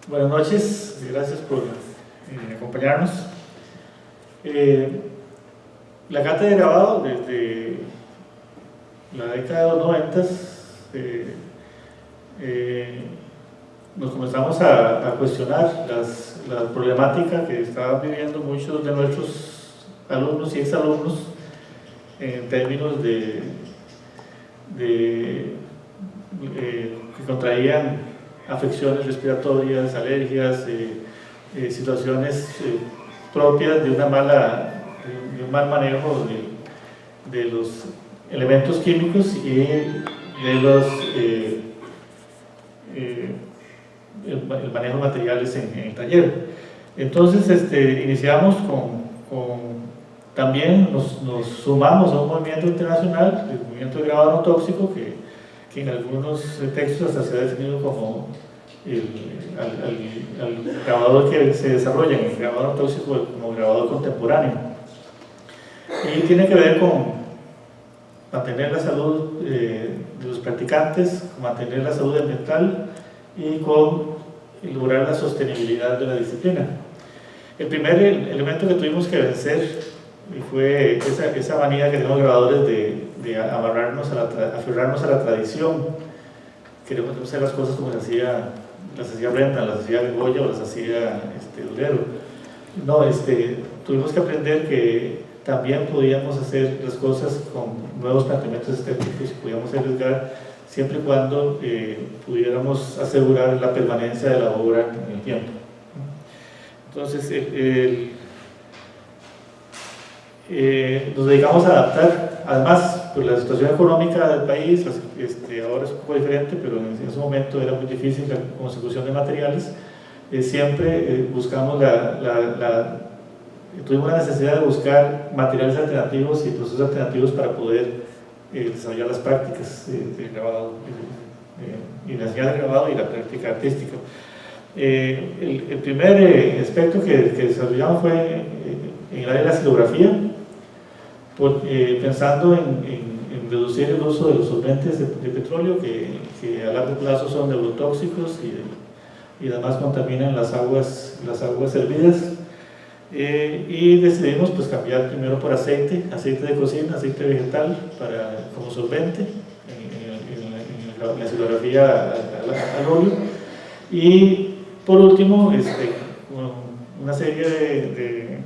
Buenas noches, gracias por acompañarnos. La cátedra de grabado desde la década de los 90 nos comenzamos a cuestionar la problemática que estaban viviendo muchos de nuestros alumnos y exalumnos en términos que contraían afecciones respiratorias, alergias, situaciones propias de un mal manejo de los elementos químicos y de el manejo de materiales en el taller. Entonces iniciamos también nos sumamos a un movimiento internacional, el movimiento de grabado no tóxico, que en algunos textos hasta se ha definido como al grabador que se desarrolla en el grabado no tóxico como grabador contemporáneo. Y tiene que ver con mantener la salud de los practicantes, mantener la salud ambiental y con lograr la sostenibilidad de la disciplina. El primer elemento que tuvimos que vencer fue esa manía que tenemos grabadores de aferrarnos a la tradición. Queremos hacer las cosas como las hacía Brenda, las hacía Goya o las hacía Durero. No, tuvimos que aprender que también podíamos hacer las cosas con nuevos planteamientos estéticos y podíamos arriesgar siempre y cuando pudiéramos asegurar la permanencia de la obra en el tiempo. Entonces, nos dedicamos a adaptar, además, pues la situación económica del país ahora es un poco diferente, pero en ese momento era muy difícil la consecución de materiales. Siempre buscamos tuvimos la necesidad de buscar materiales alternativos y procesos alternativos para poder desarrollar las prácticas de grabado, y la enseñanza de grabado y la práctica artística. El primer aspecto que desarrollamos fue en el área de la silografía, pensando en reducir el uso de los solventes de petróleo que a largo plazo son neurotóxicos y además contaminan las aguas hervidas. Y decidimos cambiar primero por aceite de cocina, aceite vegetal como solvente en la silografía al óleo, y por último una serie de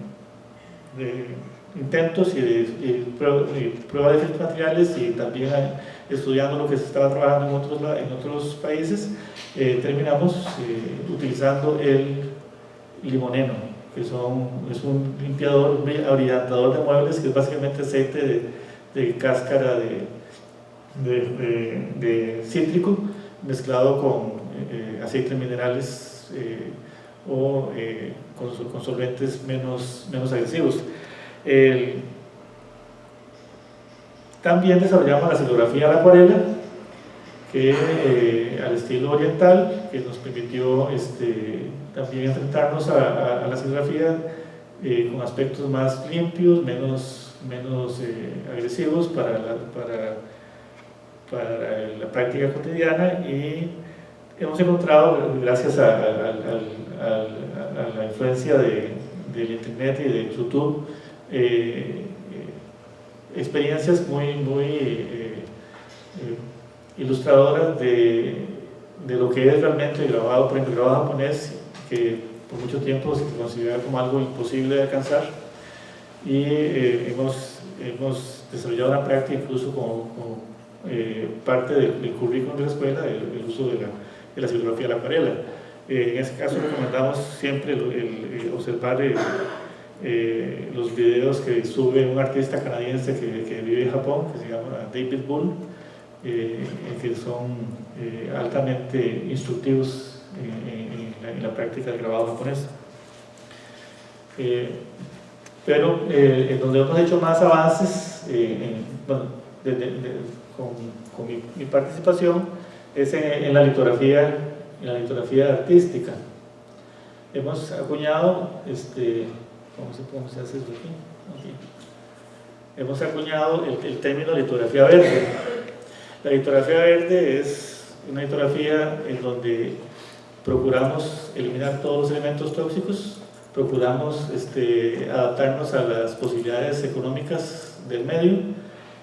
intentos y pruebas de diferentes materiales, y también estudiando lo que se estaba trabajando en otros países, terminamos utilizando el limoneno, que es un limpiador, abrillantador de muebles, que es básicamente aceite de cáscara de cítrico mezclado con aceites minerales o con solventes menos agresivos. También desarrollamos la silografía a la acuarela, que al estilo oriental, que nos permitió también enfrentarnos a la silografía con aspectos más limpios, menos agresivos para la práctica cotidiana, y hemos encontrado, gracias a la influencia del internet y de YouTube, experiencias muy ilustradoras de lo que es realmente el grabado, por ejemplo, el grabado japonés, que por mucho tiempo se consideraba como algo imposible de alcanzar, y hemos desarrollado una práctica incluso como parte del currículum de la escuela, el uso de la silografía a la acuarela. En ese caso recomendamos siempre observar los videos que sube un artista canadiense que vive en Japón, que se llama David Bull, que son altamente instructivos en la práctica del grabado japonés. Pero en donde hemos hecho más avances, con mi participación, es en la litografía artística. Hemos acuñado, ¿cómo se hace eso aquí? Hemos acuñado el término litografía verde. La litografía verde es una litografía en donde procuramos eliminar todos los elementos tóxicos, procuramos adaptarnos a las posibilidades económicas del medio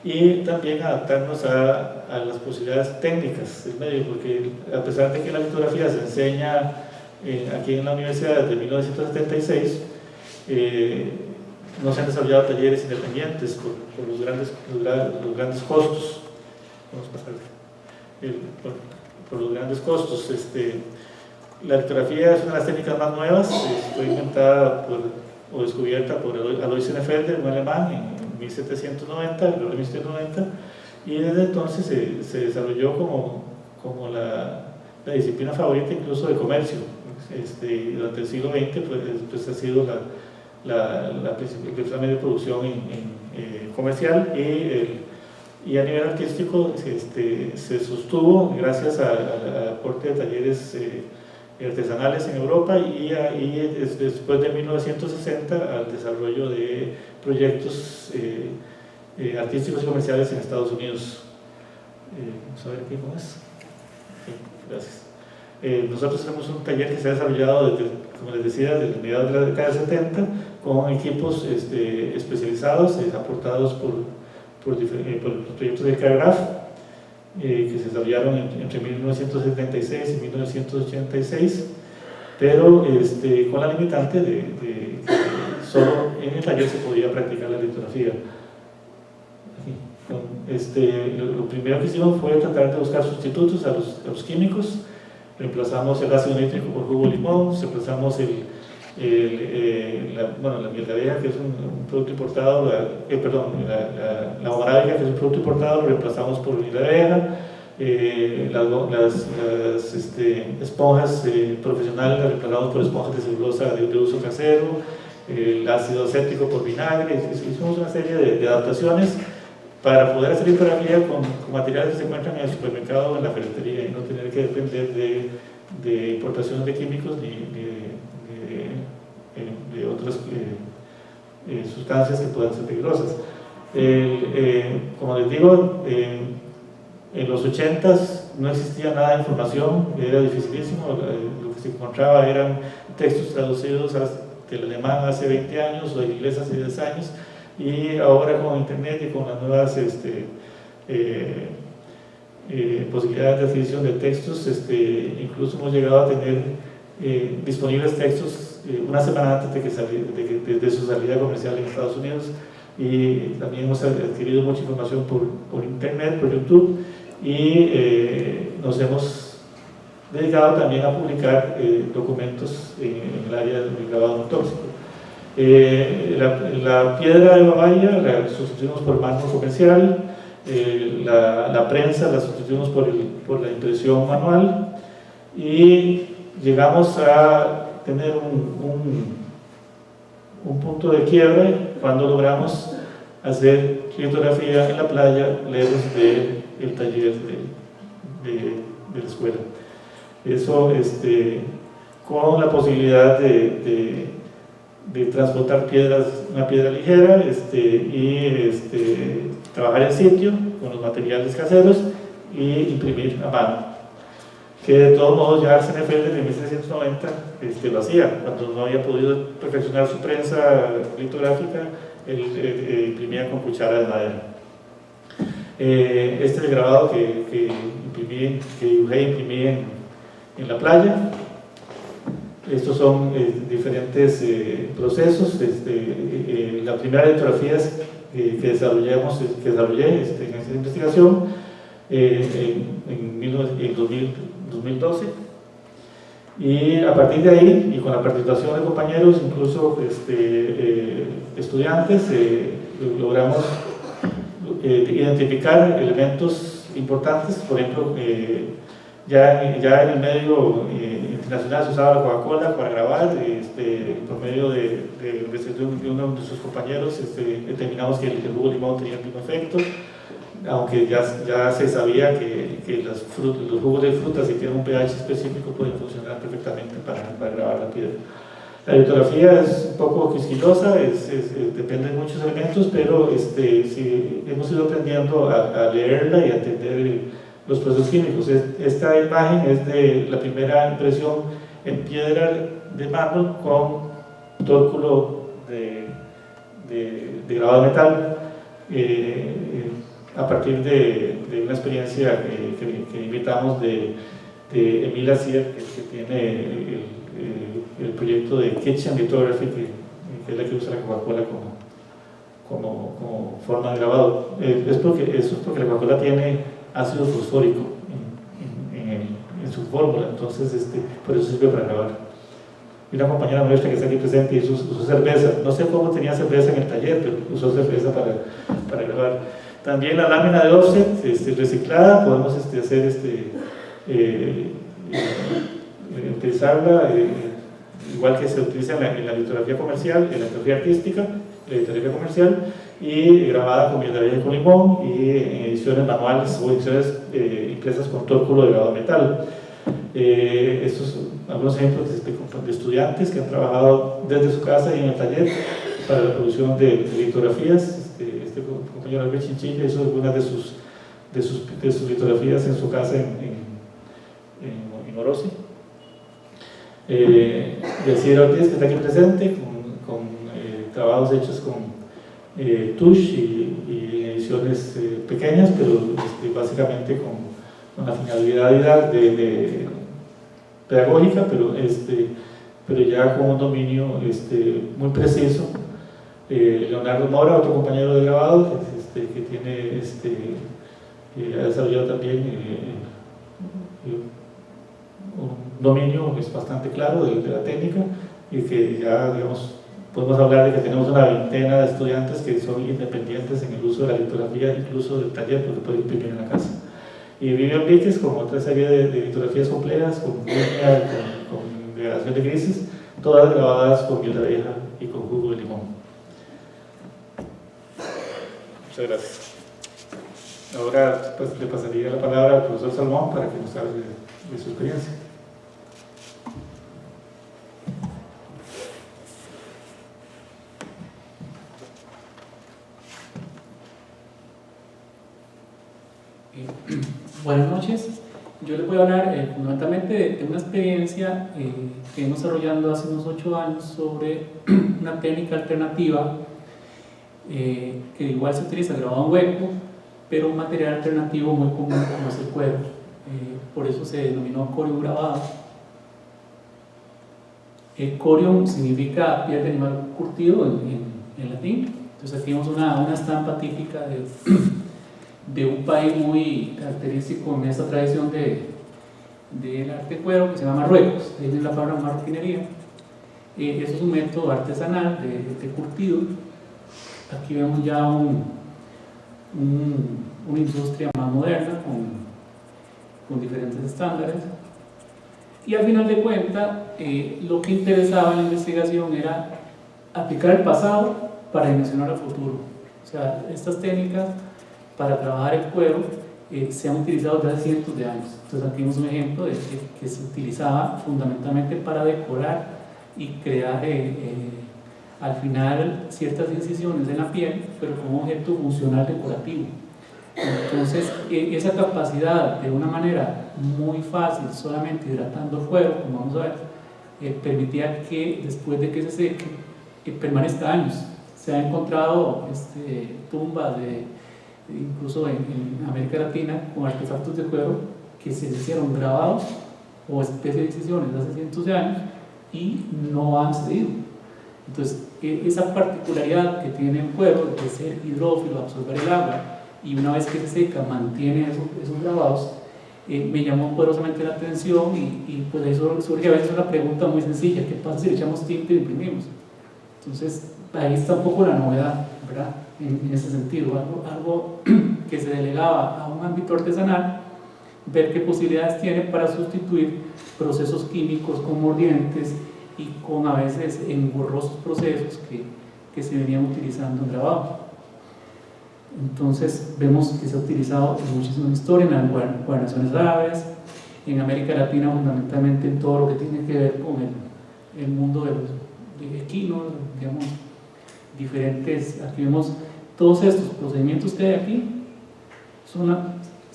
y también adaptarnos a las posibilidades técnicas del medio, porque a pesar de que la litografía se enseña aquí en la universidad desde 1976, no se han desarrollado talleres independientes por los grandes costos. Vamos a pasar por los grandes costos. La litografía es una de las técnicas más nuevas, fue inventada o descubierta por Alois Senefelder, un alemán, en 1790, y desde entonces se desarrolló como la disciplina favorita incluso de comercio. Durante el siglo XX pues ha sido la principal medio de producción comercial, y a nivel artístico se sostuvo gracias al aporte de talleres artesanales en Europa y después de 1960 al desarrollo de proyectos artísticos y comerciales en Estados Unidos. Vamos a ver aquí cómo es. Gracias. Nosotros tenemos un taller que se ha desarrollado desde, como les decía, desde mediados de la década del 70 con equipos especializados aportados por los proyectos de CAREGRAPH, que se desarrollaron entre 1976 y 1986, pero con la limitante de que solo en el taller se podía practicar la litografía. Lo primero que hicimos fue tratar de buscar sustitutos a los químicos. Reemplazamos el ácido nítrico por jugo de limón, reemplazamos la miel de abeja, que es un producto importado, la hoja arábica, que es un producto importado, lo reemplazamos por miel de abeja. Las esponjas profesionales las reemplazamos por esponjas de celulosa de uso casero, el ácido acético por vinagre. Hicimos una serie de adaptaciones para poder hacer litografía con materiales que se encuentran en el supermercado o en la ferretería y no tener que depender de importaciones de químicos ni de otras sustancias que puedan ser peligrosas. Como les digo, en los 80s no existía nada de información, era dificilísimo. Lo que se encontraba eran textos traducidos del alemán hace 20 años o del inglés hace 10 años, y ahora con internet y con las nuevas posibilidades de adquisición de textos, incluso hemos llegado a tener disponibles textos una semana antes de su salida comercial en Estados Unidos, y también hemos adquirido mucha información por internet, por YouTube, y nos hemos dedicado también a publicar documentos en el área del grabado no tóxico. La piedra de Bavaria la sustituimos por mármol comercial, la prensa la sustituimos por la impresión manual, y llegamos a tener un punto de quiebre cuando logramos hacer litografía en la playa lejos del taller de la escuela. Eso con la posibilidad de transportar una piedra ligera y trabajar en sitio con los materiales caseros y imprimir a mano, que de todos modos ya Senefelder en 1790 lo hacía. Cuando no había podido perfeccionar su prensa litográfica, él imprimía con cuchara de madera. Este es el grabado que dibujé e imprimí en la playa. Estos son diferentes procesos. La primera litografía que desarrollé en esta investigación en 2012, y a partir de ahí, y con la participación de compañeros, incluso estudiantes, logramos identificar elementos importantes. Por ejemplo, ya en el medio internacional se usaba la Coca-Cola para grabar. Por medio de uno de sus compañeros determinamos que el jugo de limón tenía el mismo efecto, aunque ya se sabía que los jugos de frutas, si tienen un pH específico, pueden funcionar perfectamente para grabar la piedra. La litografía es un poco quisquillosa, depende de muchos elementos, pero hemos ido aprendiendo a leerla y a entender los procesos químicos. Esta imagen es de la primera impresión en piedra de mármol con tórculo de grabado de metal, a partir de una experiencia que invitamos de Emile Acier, que tiene el proyecto de Kitchen Lithography, que es la que usa la Coca-Cola como forma de grabado. Eso es porque la Coca-Cola tiene ácido fosfórico en su fórmula, entonces por eso sirve para grabar. Y una compañera nuestra que está aquí presente usó cerveza, no sé cómo tenía cerveza en el taller, pero usó cerveza para grabar. También la lámina de offset reciclada, podemos hacer utilizarla igual que se utiliza en la litografía comercial, en la litografía artística, la litografía comercial, y grabada con piedra vieja con limón, y en ediciones manuales o ediciones impresas con tórculo de grabado de metal. Estos son algunos ejemplos de estudiantes que han trabajado desde su casa y en el taller para la producción de litografías. Este compañero Albert Chinchilla hizo algunas de sus litografías en su casa en Orosi. Yacir Ortiz, que está aquí presente, con trabajos hechos con touche y ediciones pequeñas, pero básicamente con la finalidad de pedagógica, pero ya con un dominio muy preciso. Leonardo Mora, otro compañero de grabado, que tiene ha desarrollado también un dominio bastante claro de la técnica, y que ya, digamos, podemos hablar de que tenemos una veintena de estudiantes que son independientes en el uso de la litografía, incluso del taller, porque pueden imprimir en la casa. Y Vivian Víquez con otra serie de litografías complejas, con línea, con degradación de grises, todas grabadas con piedra vieja y con jugo de limón. Muchas gracias. Ahora pues, le pasaría la palabra al profesor Salmón para que nos hable de su experiencia. Buenas noches. Yo les voy a hablar fundamentalmente de una experiencia que hemos desarrollando hace unos 8 años sobre una técnica alternativa que igual se utiliza grabado en hueco, pero un material alternativo muy común como es el cuero. Por eso se denominó corium grabado. Corium significa piel de animal curtido en latín. Entonces aquí vemos una estampa típica de un país muy característico en esta tradición del arte cuero, que se llama Marruecos. Ahí viene la palabra marroquinería. Eso es un método artesanal de curtido. Aquí vemos ya una industria más moderna con diferentes estándares. Y al final de cuentas, lo que interesaba en la investigación era aplicar el pasado para dimensionar el futuro. O sea, estas técnicas para trabajar el cuero se han utilizado desde hace cientos de años. Entonces aquí vemos un ejemplo de que se utilizaba fundamentalmente para decorar y crear al final ciertas incisiones en la piel, pero como objeto funcional decorativo. Entonces esa capacidad de una manera muy fácil, solamente hidratando el cuero, como vamos a ver, permitía que después de que se seque permanezca años. Se han encontrado tumbas incluso en América Latina con artefactos de cuero que se hicieron grabados o especies de incisiones hace cientos de años y no han cedido. Entonces esa particularidad que tiene el cuero de ser hidrófilo, absorber el agua, y una vez que se seca mantiene esos grabados, me llamó poderosamente la atención, y pues eso surge a veces una pregunta muy sencilla: ¿qué pasa si le echamos tinta y imprimimos? Entonces ahí está un poco la novedad, ¿verdad? En ese sentido, algo que se delegaba a un ámbito artesanal, ver qué posibilidades tiene para sustituir procesos químicos con mordientes y con a veces engorrosos procesos que se venían utilizando en grabado. Entonces vemos que se ha utilizado en muchísima historia, en las guarniciones árabes, en América Latina fundamentalmente en todo lo que tiene que ver con el mundo de los equinos, digamos, diferentes. Aquí vemos todos estos procedimientos que hay aquí,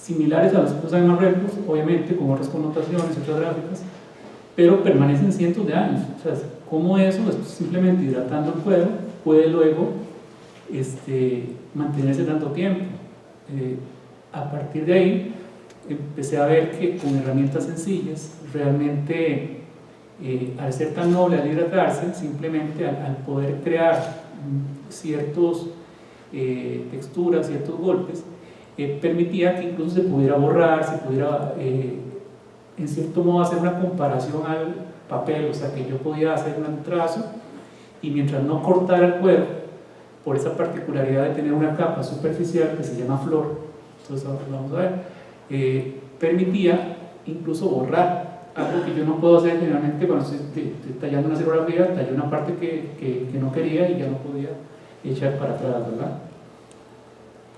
similares a los que usan en Marruecos, obviamente con otras connotaciones, otras gráficas, pero permanecen cientos de años. O sea, cómo eso, simplemente hidratando el cuero, puede luego mantenerse tanto tiempo. A partir de ahí empecé a ver que con herramientas sencillas, realmente al ser tan noble al hidratarse, simplemente al poder crear ciertas texturas, ciertos golpes, permitía que incluso se pudiera borrar, se pudiera en cierto modo hacer una comparación al papel, o sea que yo podía hacer un trazo y mientras no cortara el cuero, por esa particularidad de tener una capa superficial que se llama flor, entonces ahora lo vamos a ver, permitía incluso borrar, algo que yo no puedo hacer generalmente cuando estoy tallando una serigrafía, tallé una parte que no quería y ya no podía echar para atrás, ¿verdad?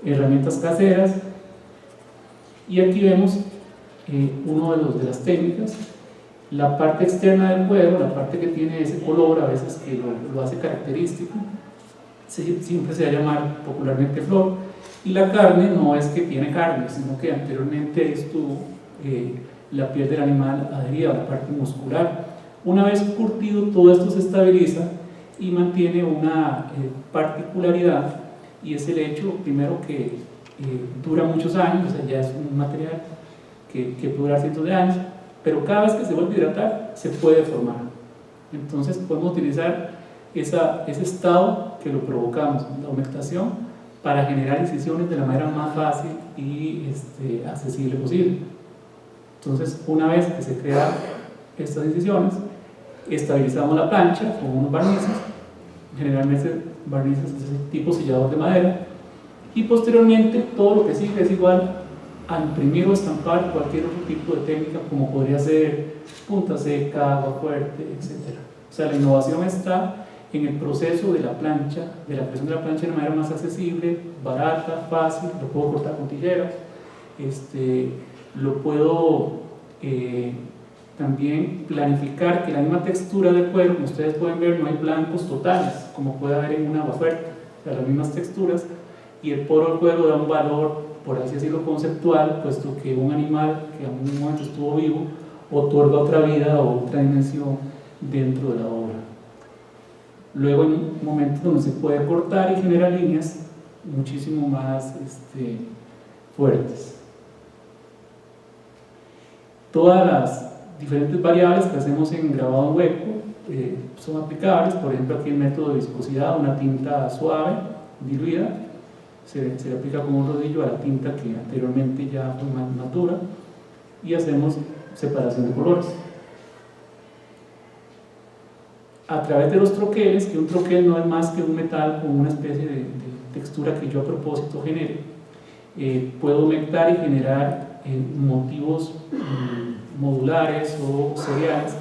Herramientas caseras, y aquí vemos uno de las técnicas, la parte externa del cuero, la parte que tiene ese color a veces que lo hace característico, siempre se va a llamar popularmente flor, y la carne no es que tiene carne, sino que anteriormente estuvo la piel del animal adherida a la parte muscular. Una vez curtido, todo esto se estabiliza y mantiene una particularidad, y es el hecho, primero, que dura muchos años, o sea, ya es un material que puede durar cientos de años, pero cada vez que se vuelve a hidratar, se puede deformar. Entonces podemos utilizar ese estado que lo provocamos, la humectación, para generar incisiones de la manera más fácil y accesible posible. Entonces, una vez que se crean estas incisiones, estabilizamos la plancha con unos barnices, generalmente barnices de ese tipo sellador de madera, y posteriormente todo lo que sigue es igual a imprimir o estampar cualquier otro tipo de técnica, como podría ser punta seca, agua fuerte, etc. O sea, la innovación está en el proceso de la plancha, de la creación de la plancha de una manera más accesible, barata, fácil, lo puedo cortar con tijeras, lo puedo también planificar que la misma textura del cuero, como ustedes pueden ver, no hay blancos totales, como puede haber en una agua fuerte, o sea, las mismas texturas, y el poro del cuero da un valor, por así decirlo, conceptual, puesto que un animal que a un momento estuvo vivo otorga otra vida o otra dimensión dentro de la obra. Luego hay momentos donde se puede cortar y generar líneas muchísimo más fuertes. Todas las diferentes variables que hacemos en grabado en hueco son aplicables. Por ejemplo, aquí el método de viscosidad, una tinta suave, diluida, se le aplica con un rodillo a la tinta que anteriormente ya fue más dura, y hacemos separación de colores. A través de los troqueles, que un troquel no es más que un metal con una especie de textura que yo a propósito genere, puedo humectar y generar motivos modulares o seriales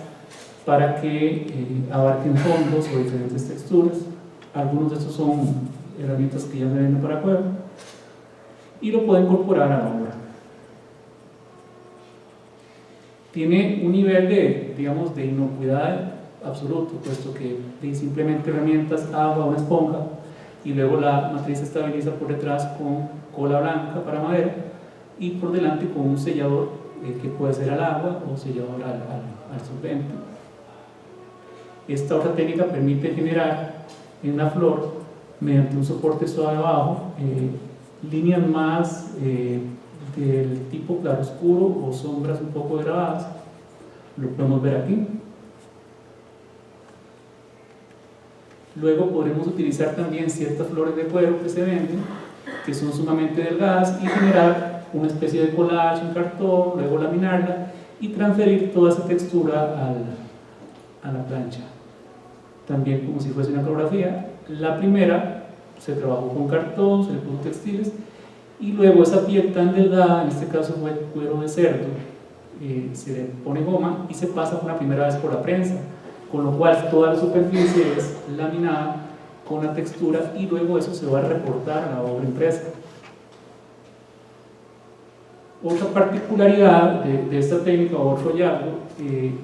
para que abarquen fondos o diferentes texturas. Algunos de estos son herramientas que ya me venden para cuero y lo puedo incorporar a la obra. Tiene un nivel de inocuidad absoluto, puesto que simplemente herramientas, agua, una esponja, y luego la matriz se estabiliza por detrás con cola blanca para madera y por delante con un sellador que puede ser al agua o sellador al solvente. Esta otra técnica permite generar en una flor, mediante un soporte suave abajo, líneas más del tipo claroscuro o sombras un poco grabadas. Lo podemos ver aquí. Luego podremos utilizar también ciertas flores de cuero que se venden, que son sumamente delgadas, y generar una especie de collage en cartón, luego laminarla y transferir toda esa textura a la plancha. También como si fuese una coreografía. La primera se trabajó con cartón, se le puso textiles, y luego esa piel tan delgada, en este caso fue cuero de cerdo, se le pone goma y se pasa por la primera vez por la prensa, con lo cual toda la superficie es laminada con la textura y luego eso se va a reportar a la obra impresa. Otra particularidad de esta técnica o otro hallazgo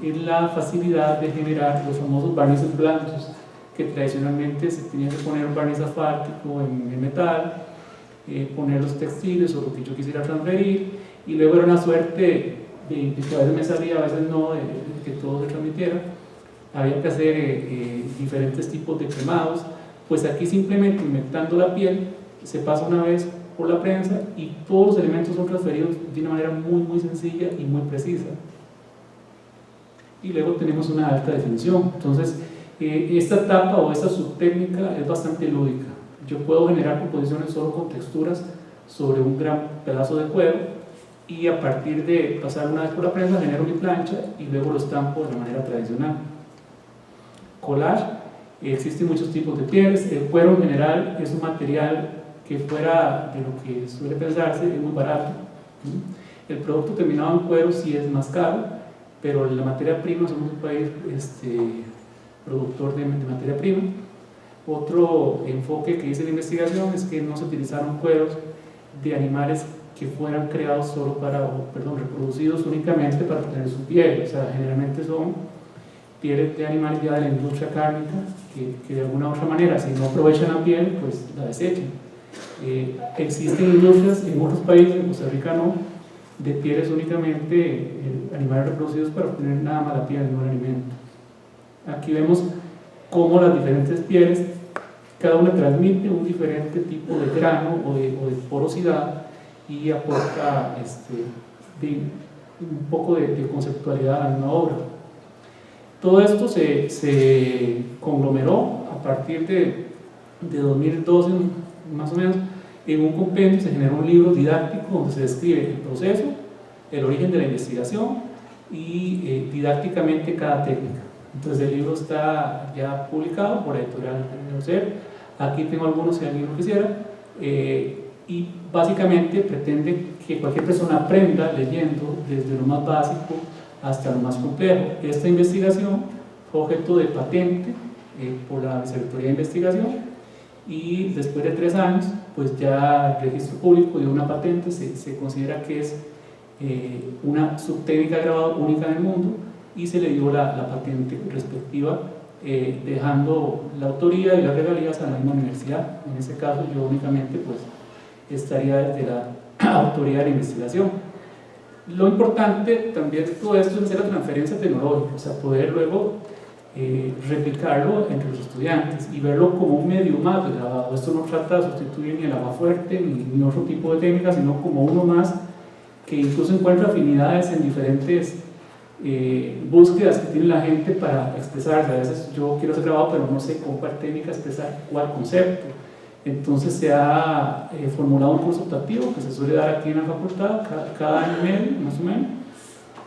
es la facilidad de generar los famosos barnices blancos, que tradicionalmente se tenía que poner un barniz asfáltico en el metal, poner los textiles o lo que yo quisiera transferir, y luego era una suerte de que a veces me salía, a veces no, de que todo se transmitiera. Había que hacer diferentes tipos de cremados. Pues aquí simplemente inyectando la piel se pasa una vez por la prensa y todos los elementos son transferidos de una manera muy sencilla y muy precisa. Y luego tenemos una alta definición. Entonces esta etapa o esta subtécnica es bastante lúdica. Yo puedo generar composiciones solo con texturas sobre un gran pedazo de cuero, y a partir de pasar una vez por la prensa genero mi plancha y luego lo estampo de la manera tradicional. Collage, existen muchos tipos de pieles. El cuero en general es un material que, fuera de lo que suele pensarse, es muy barato. El producto terminado en cuero sí es más caro, pero la materia prima, somos un país productor de materia prima. Otro enfoque que hice en la investigación es que no se utilizaron cueros de animales que fueran creados solo para, reproducidos únicamente para tener su piel. O sea, generalmente son pieles de animales ya de la industria cárnica que de alguna u otra manera, si no aprovechan la piel, pues la desechan. Existen industrias en otros países, en Costa Rica no, de pieles únicamente animales reproducidos para obtener nada más la piel, no el alimento. Aquí vemos cómo las diferentes pieles, cada una transmite un diferente tipo de grano o de porosidad y aporta un poco de conceptualidad a la misma obra. Todo esto se conglomeró a partir de 2012 más o menos en un compendio. Se generó un libro didáctico donde se describe el proceso, el origen de la investigación y didácticamente cada técnica. Entonces el libro está ya publicado por Editorial Neuser. Aquí tengo algunos si alguien lo quisiera, y básicamente pretende que cualquier persona aprenda leyendo desde lo más básico hasta lo más complejo. Esta investigación fue objeto de patente por la Vicerrectoría de Investigación, y después de 3 años pues ya el registro público dio una patente. Se considera que es una subtécnica de grabado única en el mundo, y se le dio la patente respectiva, dejando la autoría y las regalías a la misma universidad. En ese caso yo únicamente pues estaría desde la autoría de la investigación. Lo importante también de todo esto es hacer la transferencia tecnológica, o sea, poder luego replicarlo entre los estudiantes y verlo como un medio más de grabado. Esto no trata de sustituir ni el agua fuerte ni otro tipo de técnicas, sino como uno más que incluso encuentra afinidades en diferentes búsquedas que tiene la gente para expresarse. A veces yo quiero hacer grabado pero no sé con cuál técnica expresar cuál concepto. Entonces se ha formulado un curso optativo que se suele dar aquí en la facultad cada año y medio más o menos,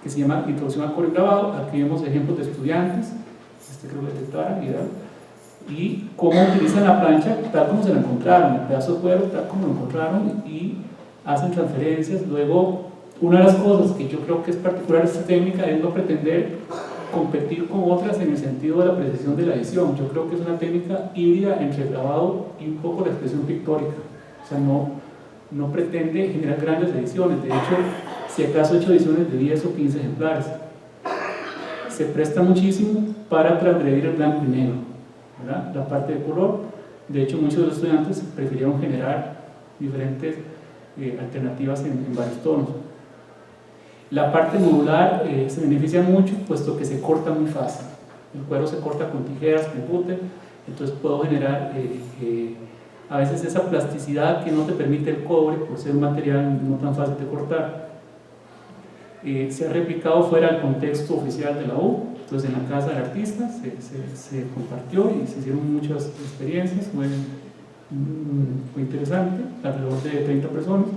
que se llama Introducción al Cuero y Grabado. Aquí vemos ejemplos de estudiantes, creo que detectaron y cómo utilizan la plancha tal como se la encontraron, el pedazo de cuero tal como lo encontraron, y hacen transferencias. Luego, una de las cosas que yo creo que es particular de esta técnica es no pretender competir con otras en el sentido de la precisión de la edición. Yo creo que es una técnica híbrida entre el grabado y un poco la expresión pictórica. O sea, no pretende generar grandes ediciones. De hecho, si acaso he hecho ediciones de 10 o 15 ejemplares. Se presta muchísimo para transgredir el blanco y negro, ¿verdad? La parte de color. De hecho, muchos de los estudiantes prefirieron generar diferentes alternativas en varios tonos. La parte modular se beneficia mucho puesto que se corta muy fácil. El cuero se corta con tijeras, con cúter, entonces puedo generar a veces esa plasticidad que no te permite el cobre por ser un material no tan fácil de cortar. Se ha replicado fuera del contexto oficial de la U, entonces en la casa del artista se compartió y se hicieron muchas experiencias. Fue interesante, alrededor de 30 personas.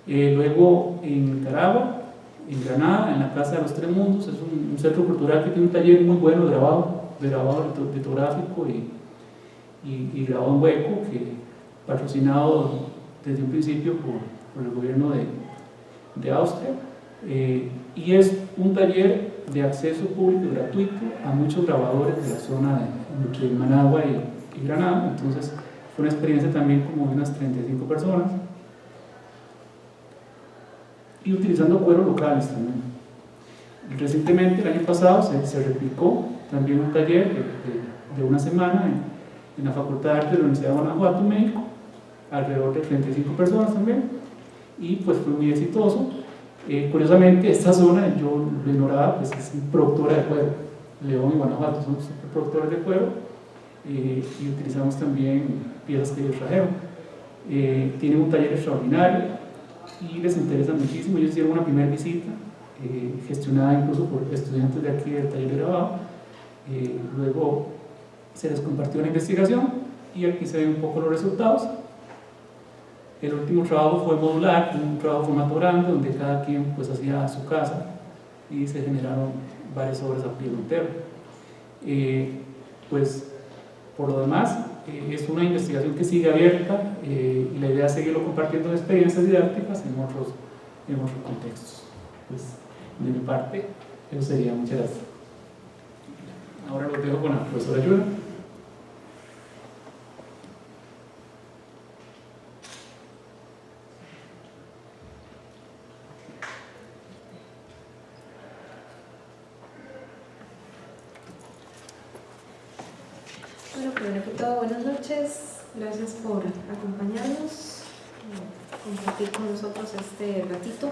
Luego en Nicaragua, en Granada, en la Casa de los Tres Mundos, es un centro cultural que tiene un taller muy bueno de grabado litográfico y grabado en hueco, que patrocinado desde un principio por el gobierno de Austria, y es un taller de acceso público y gratuito a muchos grabadores de la zona entre Managua y Granada. Entonces fue una experiencia también como de unas 35 personas, y utilizando cueros locales también. Recientemente, el año pasado, se replicó también un taller de una semana en la Facultad de Arte de la Universidad de Guanajuato, México, alrededor de 35 personas también, y pues fue muy exitoso. Curiosamente, esta zona, yo lo ignoraba, pues es productora de cuero. León y Guanajuato son super productores de cuero, y utilizamos también piezas que ellos trajeron. Tienen un taller extraordinario y les interesa muchísimo. Ellos hicieron una primera visita, gestionada incluso por estudiantes de aquí del taller de grabado. Luego se les compartió la investigación y aquí se ven un poco los resultados. El último trabajo fue modular, un trabajo formato grande donde cada quien pues hacía su casa y se generaron varias obras a pliego entero. Pues por lo demás es una investigación que sigue abierta, y la idea es seguirlo compartiendo experiencias didácticas en otros contextos. Pues de mi parte eso sería. Muchas gracias. Ahora los dejo con la profesora Yura. Bueno, primero que todo, buenas noches. Gracias por acompañarnos, compartir con nosotros este ratito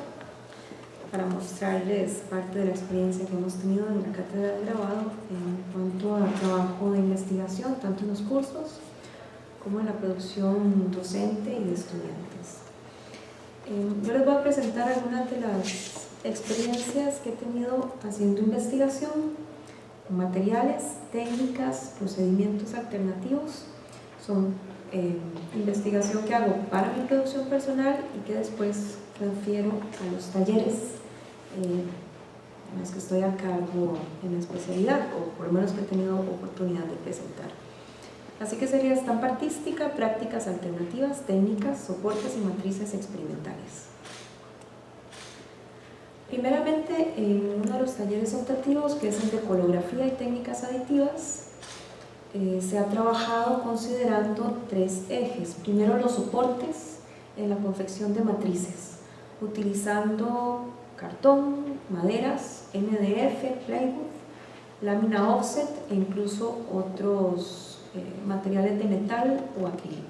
para mostrarles parte de la experiencia que hemos tenido en la cátedra de grabado en cuanto al trabajo de investigación, tanto en los cursos como en la producción docente y de estudiantes. Yo les voy a presentar algunas de las experiencias que he tenido haciendo investigación, materiales, técnicas, procedimientos alternativos. Son investigación que hago para mi producción personal y que después transfiero a los talleres en los que estoy a cargo en la especialidad, o por lo menos que he tenido oportunidad de presentar. Así que sería estampa artística, prácticas alternativas, técnicas, soportes y matrices experimentales. Primeramente, en uno de los talleres optativos, que es el de colografía y técnicas aditivas, se ha trabajado considerando tres ejes. Primero, los soportes en la confección de matrices, utilizando cartón, maderas, MDF, plywood, lámina offset e incluso otros materiales de metal o acrílico.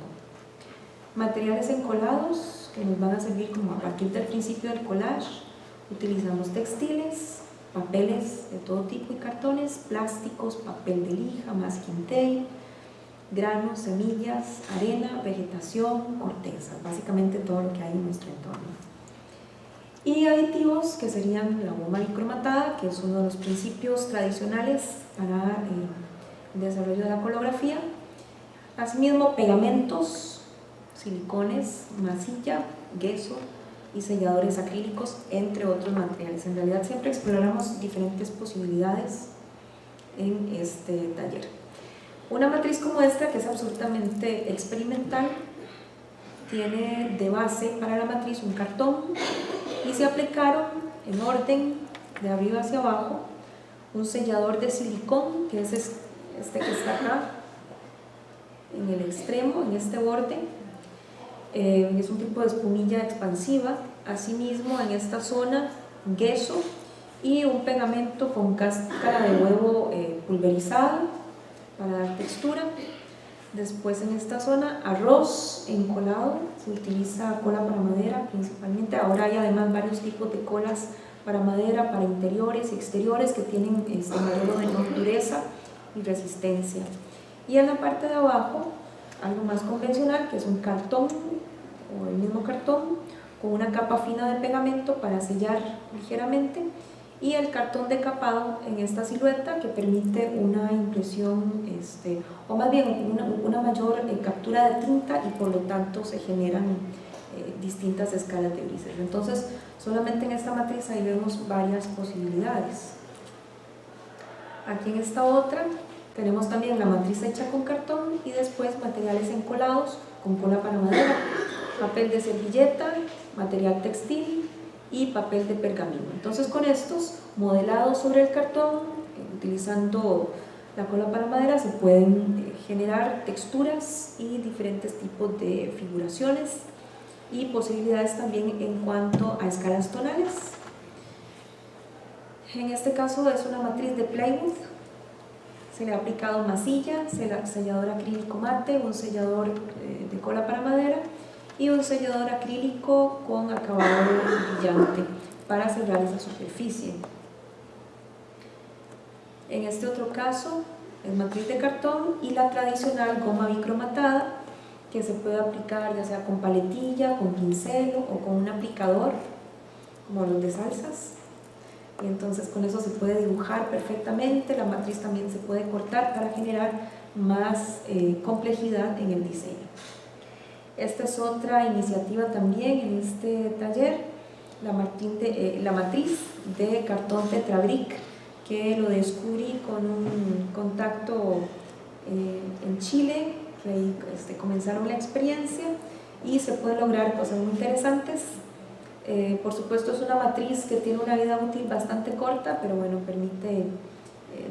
Materiales encolados que nos van a servir como a partir del principio del collage. Utilizamos textiles, papeles de todo tipo y cartones, plásticos, papel de lija, masking tape, granos, semillas, arena, vegetación, corteza, básicamente todo lo que hay en nuestro entorno. Y aditivos, que serían la goma bicromatada, que es uno de los principios tradicionales para el desarrollo de la colografía. Asimismo, pegamentos, silicones, masilla, gesso y selladores acrílicos, entre otros materiales. En realidad siempre exploramos diferentes posibilidades en este taller. Una matriz como esta, que es absolutamente experimental, tiene de base para la matriz un cartón y se aplicaron en orden de arriba hacia abajo un sellador de silicón, que es este que está acá en el extremo, en este borde. Es un tipo de espumilla expansiva. Asimismo, en esta zona, gesso y un pegamento con cáscara de huevo pulverizada para dar textura. Después, en esta zona, arroz encolado, se utiliza cola para madera principalmente. Ahora hay además varios tipos de colas para madera, para interiores y exteriores, que tienen mayor dureza y resistencia. Y en la parte de abajo, algo más convencional, que es un cartón o el mismo cartón con una capa fina de pegamento para sellar ligeramente, y el cartón decapado en esta silueta, que permite una impresión o más bien una mayor captura de tinta, y por lo tanto se generan distintas escalas de grises. Entonces, solamente en esta matriz ahí vemos varias posibilidades. Aquí en esta otra tenemos también la matriz hecha con cartón y después materiales encolados con cola para madera, papel de servilleta, material textil y papel de pergamino. Entonces, con estos modelados sobre el cartón, utilizando la cola para madera, se pueden generar texturas y diferentes tipos de figuraciones y posibilidades también en cuanto a escalas tonales. En este caso es una matriz de plywood. Se le ha aplicado masilla, sellador acrílico mate, un sellador de cola para madera y un sellador acrílico con acabado brillante para cerrar esa superficie. En este otro caso es matriz de cartón y la tradicional goma bicromatada, que se puede aplicar ya sea con paletilla, con pincel o con un aplicador como los de salsas, y entonces con eso se puede dibujar perfectamente. La matriz también se puede cortar para generar más complejidad en el diseño. Esta es otra iniciativa también en este taller, la matriz de cartón Tetrabric, que lo descubrí con un contacto en Chile, que ahí comenzaron la experiencia y se pueden lograr cosas muy interesantes. Por supuesto es una matriz que tiene una vida útil bastante corta, pero bueno, permite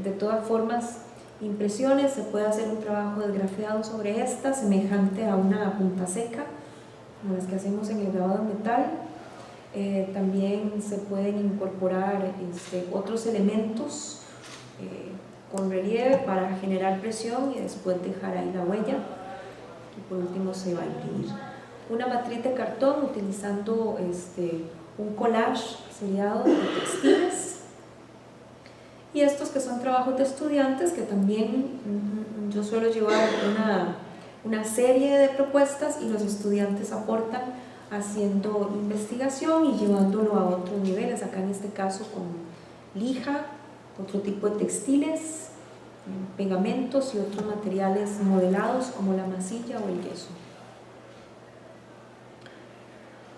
de todas formas impresiones. Se puede hacer un trabajo de grafeado sobre esta, semejante a una punta seca, como las que hacemos en el grabado en metal. También se pueden incorporar otros elementos con relieve para generar presión y después dejar ahí la huella, y por último se va a imprimir. Una matriz de cartón utilizando un collage seriado de textiles, y estos que son trabajos de estudiantes, que también yo suelo llevar una serie de propuestas y los estudiantes aportan haciendo investigación y llevándolo a otros niveles, acá en este caso con lija, otro tipo de textiles, pegamentos y otros materiales modelados como la masilla o el yeso.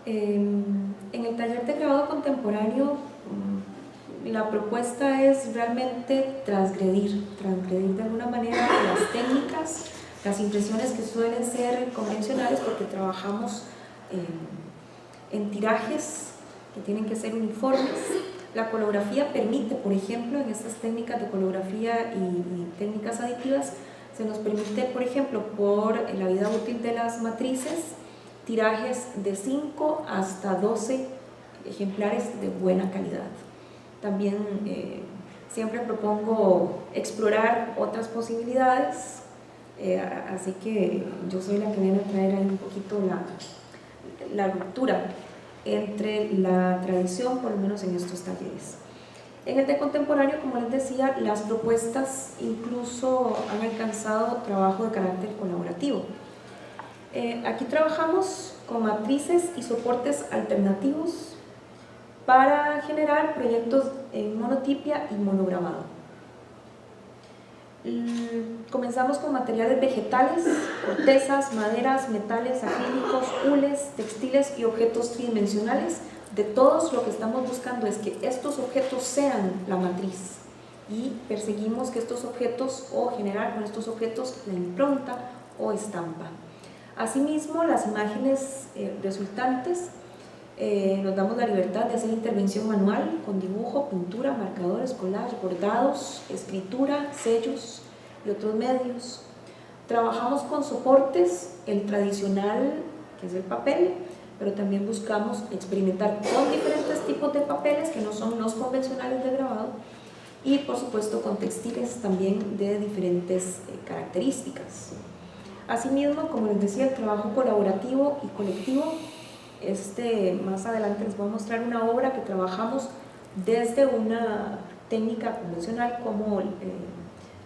En el taller de grabado contemporáneo la propuesta es realmente transgredir de alguna manera las técnicas, las impresiones que suelen ser convencionales, porque trabajamos en tirajes que tienen que ser uniformes. La colografía permite, por ejemplo, en estas técnicas de colografía y técnicas aditivas, se nos permite, por ejemplo, por la vida útil de las matrices, tirajes de 5 hasta 12 ejemplares de buena calidad. También siempre propongo explorar otras posibilidades, así que yo soy la que viene a traer ahí un poquito la ruptura entre la tradición, por lo menos en estos talleres. En el de contemporáneo, como les decía, las propuestas incluso han alcanzado trabajo de carácter colaborativo. Aquí trabajamos con matrices y soportes alternativos para generar proyectos en monotipia y monograbado. Comenzamos con materiales vegetales, cortezas, maderas, metales, acrílicos, hules, textiles y objetos tridimensionales. De todos, lo que estamos buscando es que estos objetos sean la matriz, y perseguimos que estos objetos, o generar con estos objetos la impronta o estampa. Asimismo, las imágenes resultantes, nos damos la libertad de hacer intervención manual con dibujo, pintura, marcadores, collage, bordados, escritura, sellos y otros medios. Trabajamos con soportes, el tradicional, que es el papel, pero también buscamos experimentar con diferentes tipos de papeles que no son los convencionales de grabado, y por supuesto con textiles también de diferentes características. Asimismo, como les decía, el trabajo colaborativo y colectivo. Más adelante les voy a mostrar una obra que trabajamos desde una técnica convencional como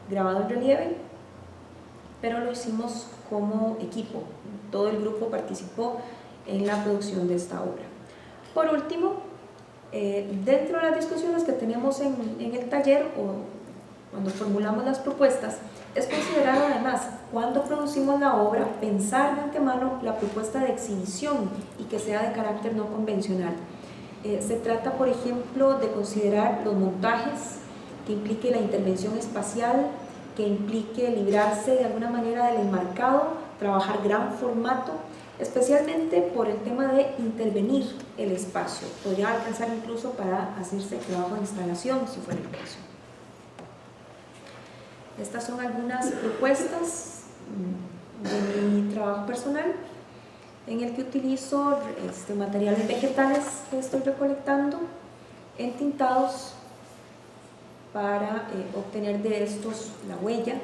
grabado en relieve, pero lo hicimos como equipo. Todo el grupo participó en la producción de esta obra. Por último, dentro de las discusiones que tenemos en el taller, o cuando formulamos las propuestas, es considerar además, cuando producimos la obra, pensar de antemano la propuesta de exhibición y que sea de carácter no convencional. Se trata, por ejemplo, de considerar los montajes que implique la intervención espacial, que implique librarse de alguna manera del enmarcado, trabajar gran formato, especialmente por el tema de intervenir el espacio. Podría alcanzar incluso para hacerse trabajo de instalación, si fuera el caso. Estas son algunas propuestas de mi trabajo personal, en el que utilizo materiales vegetales que estoy recolectando, entintados, para obtener de estos la huella.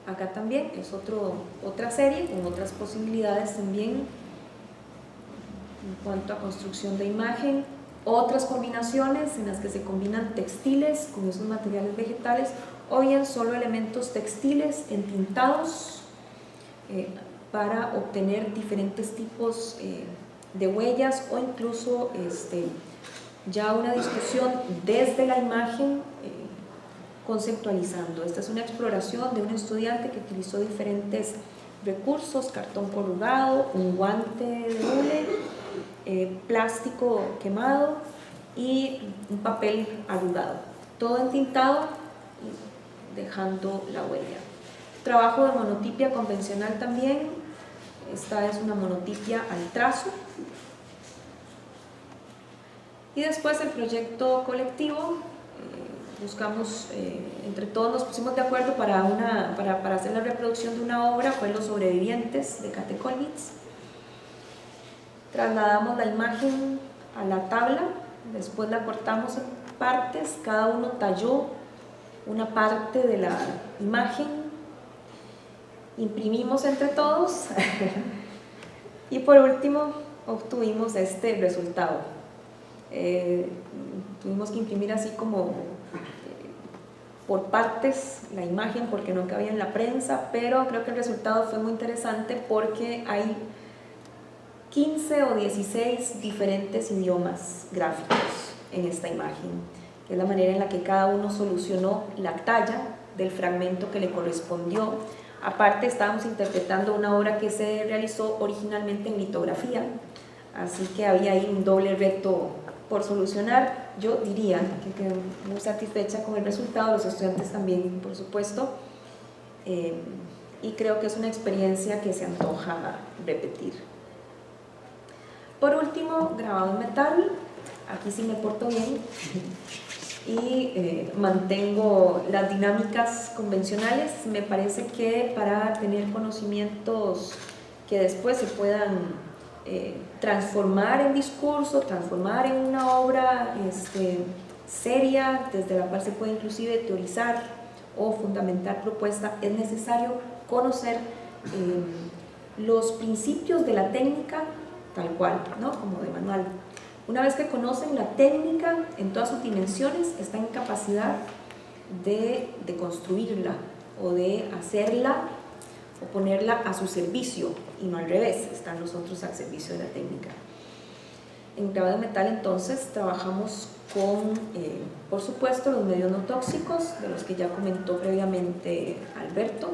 Acá también es otra serie con otras posibilidades también en cuanto a construcción de imagen, otras combinaciones en las que se combinan textiles con esos materiales vegetales o bien solo elementos textiles entintados para obtener diferentes tipos de huellas o incluso ya una discusión desde la imagen conceptualizando. Esta es una exploración de un estudiante que utilizó diferentes recursos: cartón corrugado, un guante de hule, plástico quemado y un papel arrugado, todo entintado y dejando la huella. Trabajo de monotipia convencional también. Esta es una monotipia al trazo. Y después el proyecto colectivo, buscamos, entre todos nos pusimos de acuerdo para hacer la reproducción de una obra, fue Los sobrevivientes de Kate Kollwitz. Trasladamos la imagen a la tabla, después la cortamos en partes, cada uno talló una parte de la imagen, imprimimos entre todos y por último obtuvimos este resultado. Tuvimos que imprimir así como por partes la imagen porque no cabía en la prensa, pero creo que el resultado fue muy interesante porque hay 15 o 16 diferentes idiomas gráficos en esta imagen, que es la manera en la que cada uno solucionó la talla del fragmento que le correspondió. Aparte, estábamos interpretando una obra que se realizó originalmente en litografía, así que había ahí un doble reto por solucionar. Yo diría que quedé muy satisfecha con el resultado, los estudiantes también, por supuesto, y creo que es una experiencia que se antoja repetir. Por último, grabado en metal. Aquí sí me porto bien y mantengo las dinámicas convencionales. Me parece que para tener conocimientos que después se puedan transformar en discurso, transformar en una obra seria, desde la cual se puede inclusive teorizar o fundamentar propuesta, es necesario conocer los principios de la técnica tal cual, ¿no? Como de manual. Una vez que conocen la técnica en todas sus dimensiones, están en capacidad de construirla o de hacerla o ponerla a su servicio, y no al revés, están los otros al servicio de la técnica. En grabado de metal entonces trabajamos con, por supuesto, los medios no tóxicos, de los que ya comentó previamente Alberto,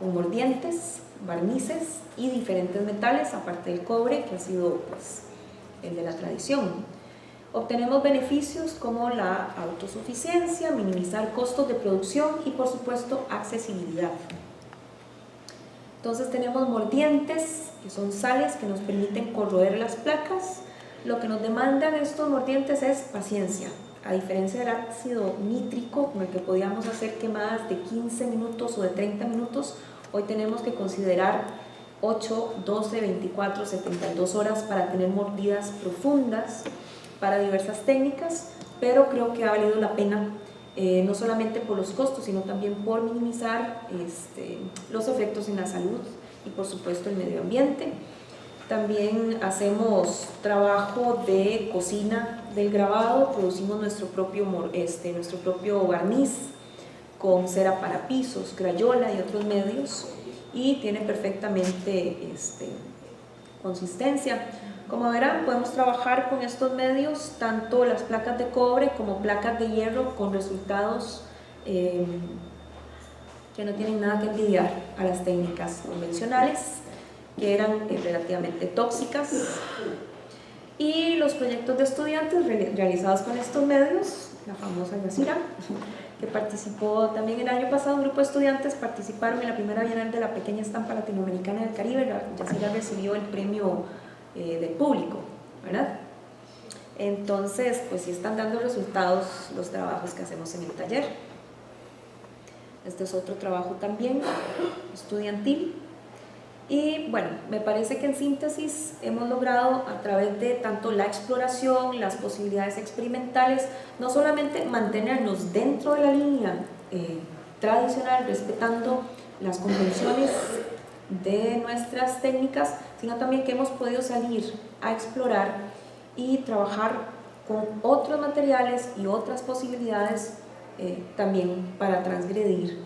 con mordientes, barnices y diferentes metales, aparte del cobre, que ha sido pues el de la tradición. Obtenemos beneficios como la autosuficiencia, minimizar costos de producción y por supuesto accesibilidad. Entonces tenemos mordientes, que son sales que nos permiten corroer las placas. Lo que nos demandan estos mordientes es paciencia. A diferencia del ácido nítrico, con el que podíamos hacer quemadas de 15 minutos o de 30 minutos, hoy tenemos que considerar 8, 12, 24, 72 horas para tener mordidas profundas para diversas técnicas, pero creo que ha valido la pena, no solamente por los costos, sino también por minimizar los efectos en la salud y por supuesto el medio ambiente. También hacemos trabajo de cocina del grabado, producimos nuestro propio barniz con cera para pisos, crayola y otros medios, y tiene perfectamente consistencia. Como verán, podemos trabajar con estos medios, tanto las placas de cobre como placas de hierro, con resultados que no tienen nada que envidiar a las técnicas convencionales, que eran relativamente tóxicas. Y los proyectos de estudiantes realizados con estos medios, la famosa Yacira, que participó también el año pasado, un grupo de estudiantes participaron en la primera Bienal de la Pequeña Estampa Latinoamericana del Caribe. Yacira recibió el premio del público, ¿verdad? Entonces, pues sí están dando resultados los trabajos que hacemos en el taller. Este es otro trabajo también estudiantil. Y bueno, me parece que en síntesis hemos logrado, a través de tanto la exploración, las posibilidades experimentales, no solamente mantenernos dentro de la línea tradicional, respetando las convenciones de nuestras técnicas, sino también que hemos podido salir a explorar y trabajar con otros materiales y otras posibilidades también para transgredir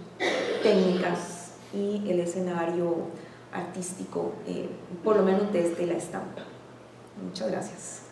técnicas y el escenario artístico, por lo menos desde la estampa. Muchas gracias.